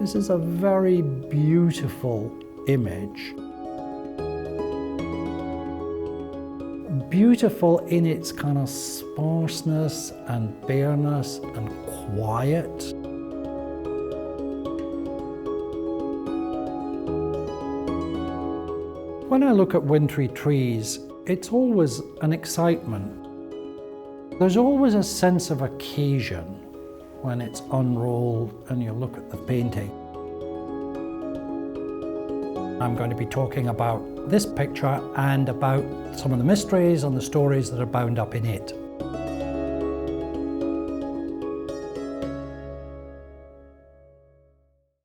This is a very beautiful image. Beautiful in its kind of sparseness and bareness and quiet. When I look at Wintry Trees, it's always an excitement. There's always a sense of occasion when it's unrolled and you look at the painting. I'm going to be talking about this picture and about some of the mysteries and the stories that are bound up in it.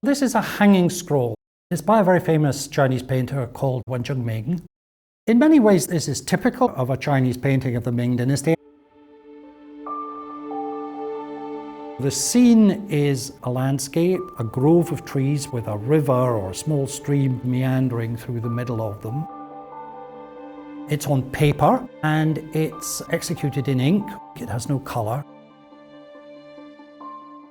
This is a hanging scroll. It's by a very famous Chinese painter called Wen Zhengming. In many ways, this is typical of a Chinese painting of the Ming Dynasty. The scene is a landscape, a grove of trees with a river or a small stream meandering through the middle of them. It's on paper and it's executed in ink. It has no colour.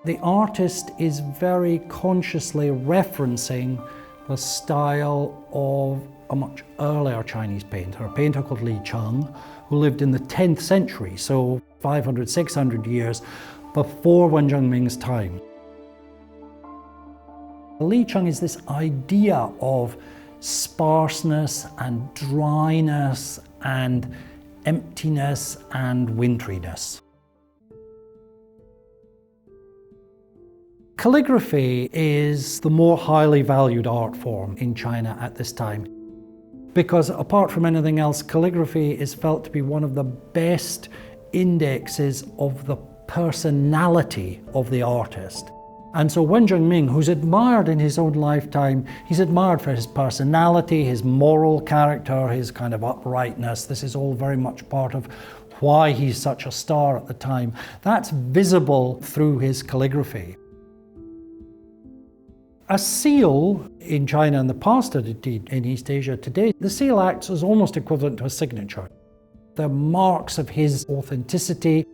The artist is very consciously referencing the style of a much earlier Chinese painter, a painter called Li Cheng, who lived in the 10th century, so 500, 600 years before Wen Zhengming's time. Li Cheng is this idea of sparseness and dryness and emptiness and wintriness. Calligraphy is the more highly valued art form in China at this time, because apart from anything else, calligraphy is felt to be one of the best indexes of the personality of the artist. And so Wen Zhengming, who's admired in his own lifetime, he's admired for his personality, his moral character, his kind of uprightness. This is all very much part of why he's such a star at the time. That's visible through his calligraphy. A seal in China in the past, and indeed in East Asia today, the seal acts as almost equivalent to a signature. They're marks of his authenticity.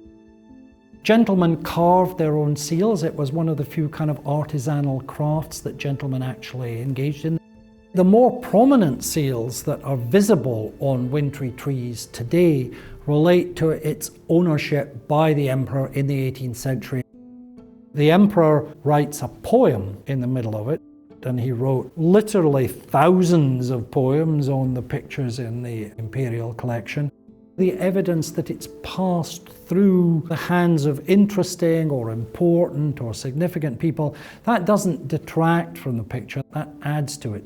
Gentlemen carved their own seals. It was one of the few kind of artisanal crafts that gentlemen actually engaged in. The more prominent seals that are visible on Wintry Trees today relate to its ownership by the emperor in the 18th century. The emperor writes a poem in the middle of it, and he wrote literally thousands of poems on the pictures in the imperial collection. The evidence that it's passed through the hands of interesting or important or significant people, that doesn't detract from the picture, that adds to it.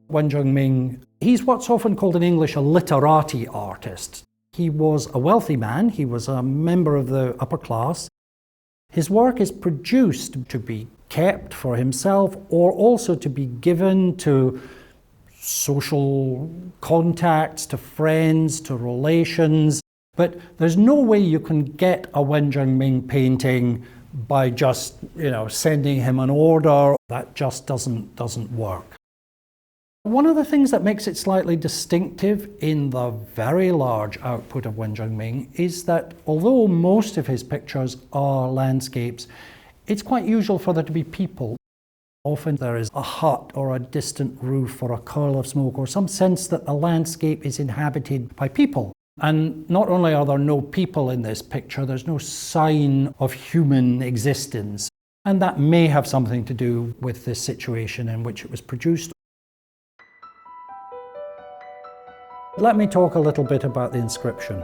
Wen Zhengming, he's what's often called in English a literati artist. He was a wealthy man, he was a member of the upper class. His work is produced to be kept for himself or also to be given to social contacts, to friends, to relations. But there's no way you can get a Wen Zhengming painting by just, sending him an order. That just doesn't work. One of the things that makes it slightly distinctive in the very large output of Wen Zhengming is that although most of his pictures are landscapes, it's quite usual for there to be people. Often there is a hut or a distant roof or a curl of smoke or some sense that the landscape is inhabited by people. And not only are there no people in this picture, there's no sign of human existence. And that may have something to do with the situation in which it was produced. Let me talk a little bit about the inscription.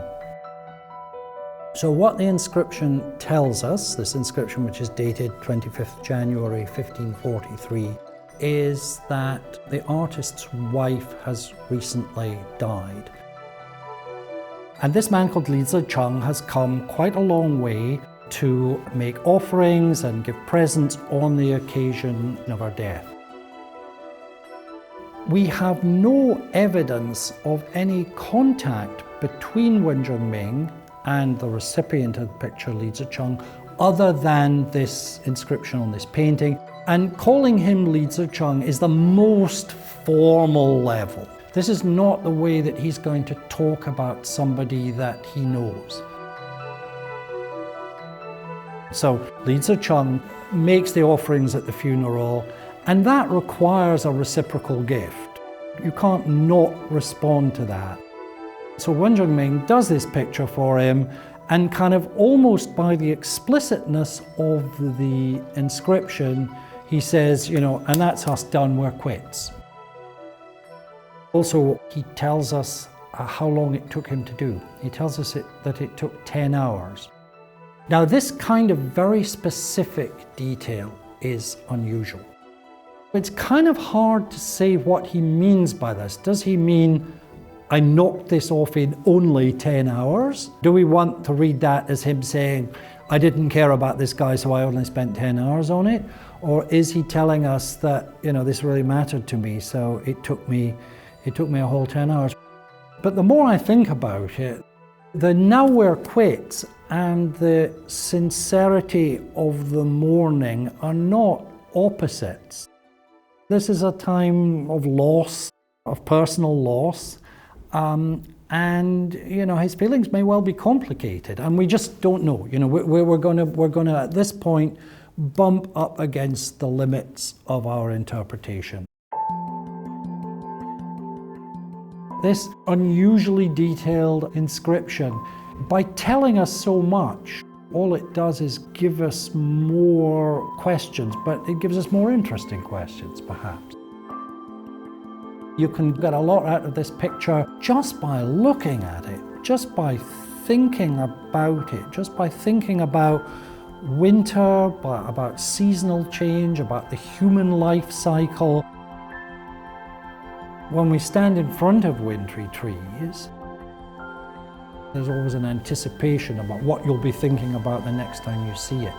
So what the inscription tells us, this inscription which is dated 25th January 1543, is that the artist's wife has recently died. And this man called Li Zhicheng has come quite a long way to make offerings and give presents on the occasion of her death. We have no evidence of any contact between Wen Zhengming and the recipient of the picture, Li Zhicheng, other than this inscription on this painting. And calling him Li Zhicheng is the most formal level. This is not the way that he's going to talk about somebody that he knows. So Li Zicheng makes the offerings at the funeral, and that requires a reciprocal gift. You can't not respond to that. So Wen Zhengming does this picture for him, and kind of almost by the explicitness of the inscription, he says, and that's us done, we're quits. Also, he tells us how long it took him to do. He tells us that it took 10 hours. Now, this kind of very specific detail is unusual. It's kind of hard to say what he means by this. Does he mean, I knocked this off in only 10 hours? Do we want to read that as him saying, I didn't care about this guy, so I only spent 10 hours on it? Or is he telling us that, this really mattered to me, so it took me a whole 10 hours? But the more I think about it, the now we're quits and the sincerity of the mourning are not opposites. This is a time of loss, of personal loss, and his feelings may well be complicated, and we just don't know. We're going to at this point bump up against the limits of our interpretation. This unusually detailed inscription, by telling us so much, all it does is give us more questions, but it gives us more interesting questions, perhaps. You can get a lot out of this picture just by looking at it, just by thinking about it, just by thinking about winter, about seasonal change, about the human life cycle. When we stand in front of Wintry Trees, there's always an anticipation about what you'll be thinking about the next time you see it.